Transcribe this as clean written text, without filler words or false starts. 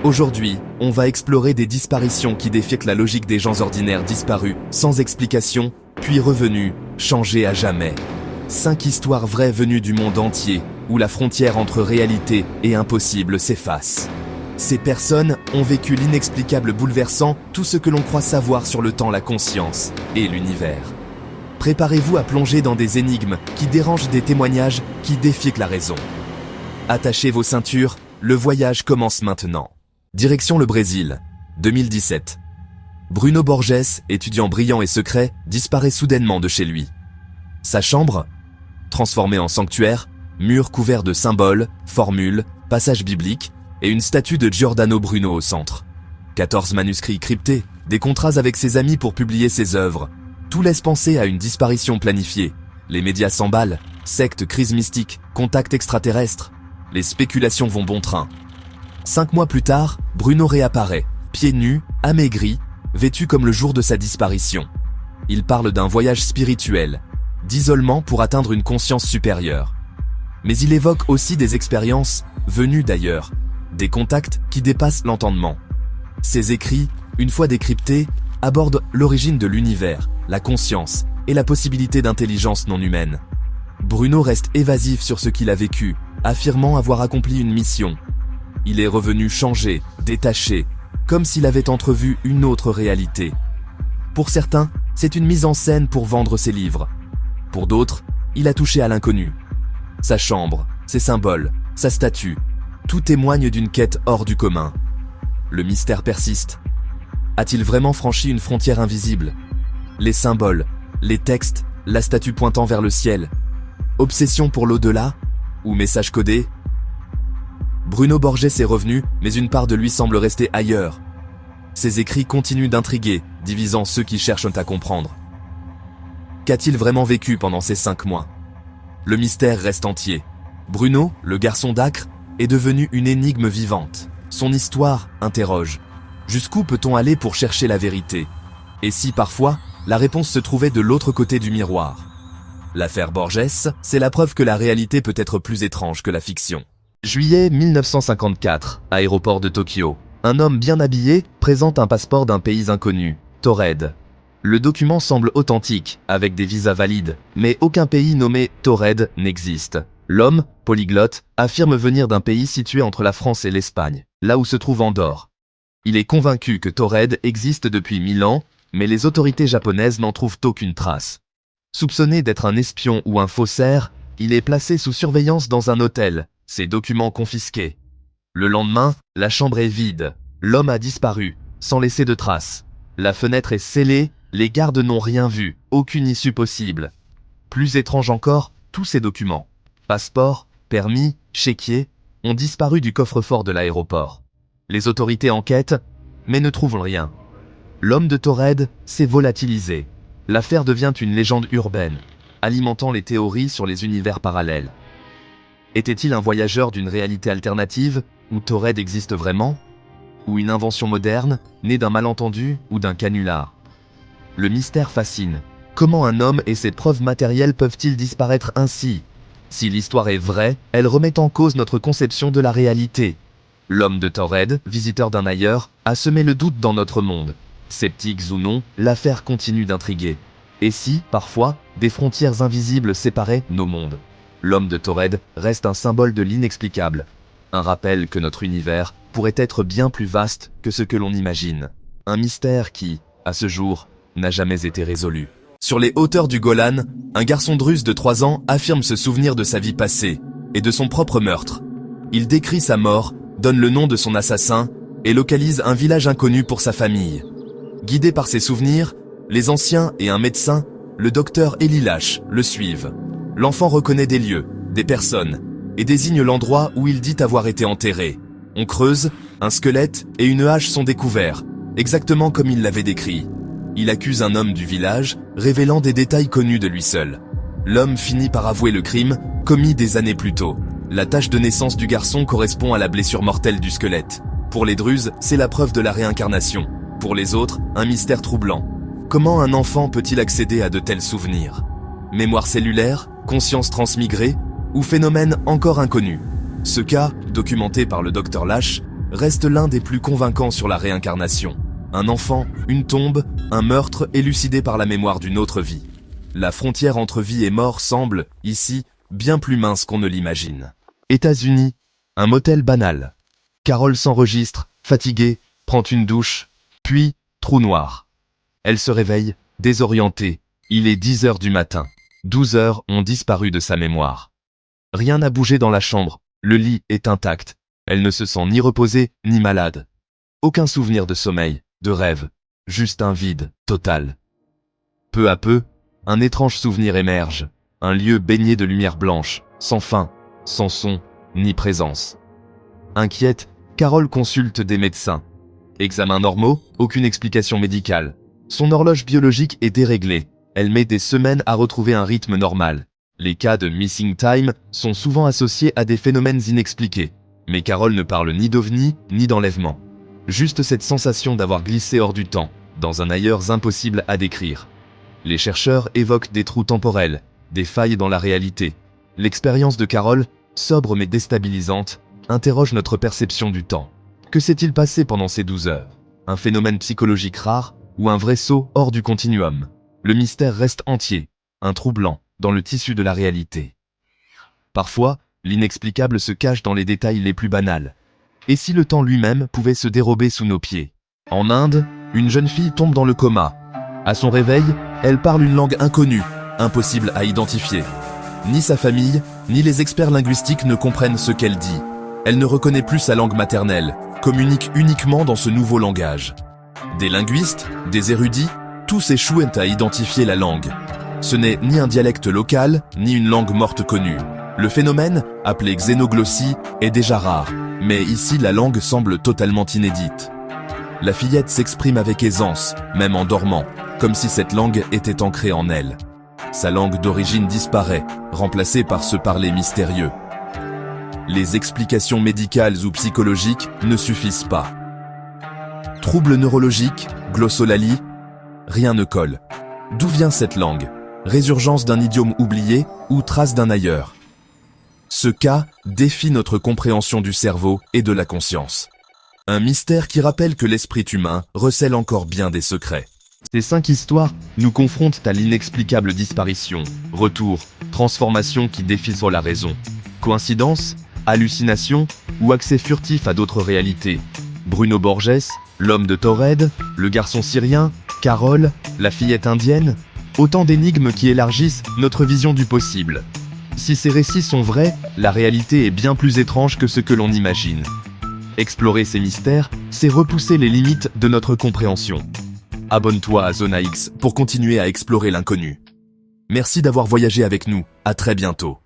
Aujourd'hui, on va explorer des disparitions qui défient la logique des gens ordinaires disparus, sans explication, puis revenus, changés à jamais. 5 histoires vraies venues du monde entier, où la frontière entre réalité et impossible s'efface. Ces personnes ont vécu l'inexplicable bouleversant, tout ce que l'on croit savoir sur le temps, la conscience et l'univers. Préparez-vous à plonger dans des énigmes qui dérangent, des témoignages qui défient la raison. Attachez vos ceintures, le voyage commence maintenant. Direction le Brésil, 2017. Bruno Borges, étudiant brillant et secret, disparaît soudainement de chez lui. Sa chambre, transformée en sanctuaire, murs couverts de symboles, formules, passages bibliques et une statue de Giordano Bruno au centre. 14 manuscrits cryptés, des contrats avec ses amis pour publier ses œuvres. Tout laisse penser à une disparition planifiée. Les médias s'emballent, secte, crise mystique, contact extraterrestre. Les spéculations vont bon train. 5 mois plus tard, Bruno réapparaît, pieds nus, amaigri, vêtu comme le jour de sa disparition. Il parle d'un voyage spirituel, d'isolement pour atteindre une conscience supérieure. Mais il évoque aussi des expériences venues d'ailleurs, des contacts qui dépassent l'entendement. Ses écrits, une fois décryptés, abordent l'origine de l'univers, la conscience et la possibilité d'intelligence non humaine. Bruno reste évasif sur ce qu'il a vécu, affirmant avoir accompli une mission. Il est revenu changé, détaché, comme s'il avait entrevu une autre réalité. Pour certains, c'est une mise en scène pour vendre ses livres. Pour d'autres, il a touché à l'inconnu. Sa chambre, ses symboles, sa statue, tout témoigne d'une quête hors du commun. Le mystère persiste. A-t-il vraiment franchi une frontière invisible? Les symboles, les textes, la statue pointant vers le ciel. Obsession pour l'au-delà? Ou message codé? Bruno Borges est revenu, mais une part de lui semble rester ailleurs. Ses écrits continuent d'intriguer, divisant ceux qui cherchent à comprendre. Qu'a-t-il vraiment vécu pendant ces 5 mois? Le mystère reste entier. Bruno, le garçon d'Acre, est devenu une énigme vivante. Son histoire interroge. Jusqu'où peut-on aller pour chercher la vérité? Et si parfois, la réponse se trouvait de l'autre côté du miroir? L'affaire Borges, c'est la preuve que la réalité peut être plus étrange que la fiction. Juillet 1954, aéroport de Tokyo. Un homme bien habillé présente un passeport d'un pays inconnu, Taured. Le document semble authentique, avec des visas valides, mais aucun pays nommé Taured n'existe. L'homme, polyglotte, affirme venir d'un pays situé entre la France et l'Espagne, là où se trouve Andorre. Il est convaincu que Taured existe depuis 1000 ans, mais les autorités japonaises n'en trouvent aucune trace. Soupçonné d'être un espion ou un faussaire, il est placé sous surveillance dans un hôtel, ses documents confisqués. Le lendemain, la chambre est vide. L'homme a disparu, sans laisser de traces. La fenêtre est scellée, les gardes n'ont rien vu, aucune issue possible. Plus étrange encore, tous ces documents, passeports, permis, chéquiers, ont disparu du coffre-fort de l'aéroport. Les autorités enquêtent, mais ne trouvent rien. L'homme de Taured s'est volatilisé. L'affaire devient une légende urbaine, alimentant les théories sur les univers parallèles. Était-il un voyageur d'une réalité alternative, où Taured existe vraiment? Ou une invention moderne, née d'un malentendu ou d'un canular? Le mystère fascine. Comment un homme et ses preuves matérielles peuvent-ils disparaître ainsi? Si l'histoire est vraie, elle remet en cause notre conception de la réalité. L'homme de Taured, visiteur d'un ailleurs, a semé le doute dans notre monde. Sceptiques ou non, l'affaire continue d'intriguer. Et si, parfois, des frontières invisibles séparaient nos mondes? L'homme de Taured reste un symbole de l'inexplicable. Un rappel que notre univers pourrait être bien plus vaste que ce que l'on imagine. Un mystère qui, à ce jour, n'a jamais été résolu. Sur les hauteurs du Golan, un garçon druze de 3 ans affirme se souvenir de sa vie passée et de son propre meurtre. Il décrit sa mort, donne le nom de son assassin et localise un village inconnu pour sa famille. Guidé par ses souvenirs, les anciens et un médecin, le docteur Elilash, le suivent. L'enfant reconnaît des lieux, des personnes, et désigne l'endroit où il dit avoir été enterré. On creuse, un squelette et une hache sont découverts, exactement comme il l'avait décrit. Il accuse un homme du village, révélant des détails connus de lui seul. L'homme finit par avouer le crime, commis des années plus tôt. La tache de naissance du garçon correspond à la blessure mortelle du squelette. Pour les Druzes, c'est la preuve de la réincarnation. Pour les autres, un mystère troublant. Comment un enfant peut-il accéder à de tels souvenirs? Mémoire cellulaire, conscience transmigrée, ou phénomène encore inconnu? Ce cas, documenté par le docteur Lash, reste l'un des plus convaincants sur la réincarnation. Un enfant, une tombe, un meurtre élucidé par la mémoire d'une autre vie. La frontière entre vie et mort semble, ici, bien plus mince qu'on ne l'imagine. États-Unis, un motel banal. Carole s'enregistre, fatiguée, prend une douche, puis, trou noir. Elle se réveille, désorientée. Il est 10 heures du matin. 12 heures ont disparu de sa mémoire. Rien n'a bougé dans la chambre, le lit est intact. Elle ne se sent ni reposée, ni malade. Aucun souvenir de sommeil, de rêve, juste un vide total. Peu à peu, un étrange souvenir émerge, un lieu baigné de lumière blanche, sans fin, sans son, ni présence. Inquiète, Carole consulte des médecins. Examens normaux, aucune explication médicale. Son horloge biologique est déréglée, elle met des semaines à retrouver un rythme normal. Les cas de missing time sont souvent associés à des phénomènes inexpliqués, mais Carole ne parle ni d'ovni, ni d'enlèvement. Juste cette sensation d'avoir glissé hors du temps, dans un ailleurs impossible à décrire. Les chercheurs évoquent des trous temporels, des failles dans la réalité. L'expérience de Carole, sobre mais déstabilisante, interroge notre perception du temps. Que s'est-il passé pendant ces 12 heures? Un phénomène psychologique rare ou un vrai saut hors du continuum? Le mystère reste entier, un trou blanc, dans le tissu de la réalité. Parfois, l'inexplicable se cache dans les détails les plus banals. Et si le temps lui-même pouvait se dérober sous nos pieds? En Inde, une jeune fille tombe dans le coma. À son réveil, elle parle une langue inconnue, impossible à identifier. Ni sa famille, ni les experts linguistiques ne comprennent ce qu'elle dit. Elle ne reconnaît plus sa langue maternelle, communique uniquement dans ce nouveau langage. Des linguistes, des érudits, tous échouent à identifier la langue. Ce n'est ni un dialecte local, ni une langue morte connue. Le phénomène, appelé xénoglossie, est déjà rare, mais ici la langue semble totalement inédite. La fillette s'exprime avec aisance, même en dormant, comme si cette langue était ancrée en elle. Sa langue d'origine disparaît, remplacée par ce parler mystérieux. Les explications médicales ou psychologiques ne suffisent pas. Troubles neurologiques, glossolalie, rien ne colle. D'où vient cette langue? Résurgence d'un idiome oublié ou trace d'un ailleurs? Ce cas défie notre compréhension du cerveau et de la conscience. Un mystère qui rappelle que l'esprit humain recèle encore bien des secrets. Ces 5 histoires nous confrontent à l'inexplicable disparition, retour, transformation qui défie sur la raison. Coïncidence, hallucination ou accès furtif à d'autres réalités. Bruno Borges, l'homme de Taured, le garçon syrien, Carole, la fillette indienne, autant d'énigmes qui élargissent notre vision du possible. Si ces récits sont vrais, la réalité est bien plus étrange que ce que l'on imagine. Explorer ces mystères, c'est repousser les limites de notre compréhension. Abonne-toi à Zona X pour continuer à explorer l'inconnu. Merci d'avoir voyagé avec nous, à très bientôt.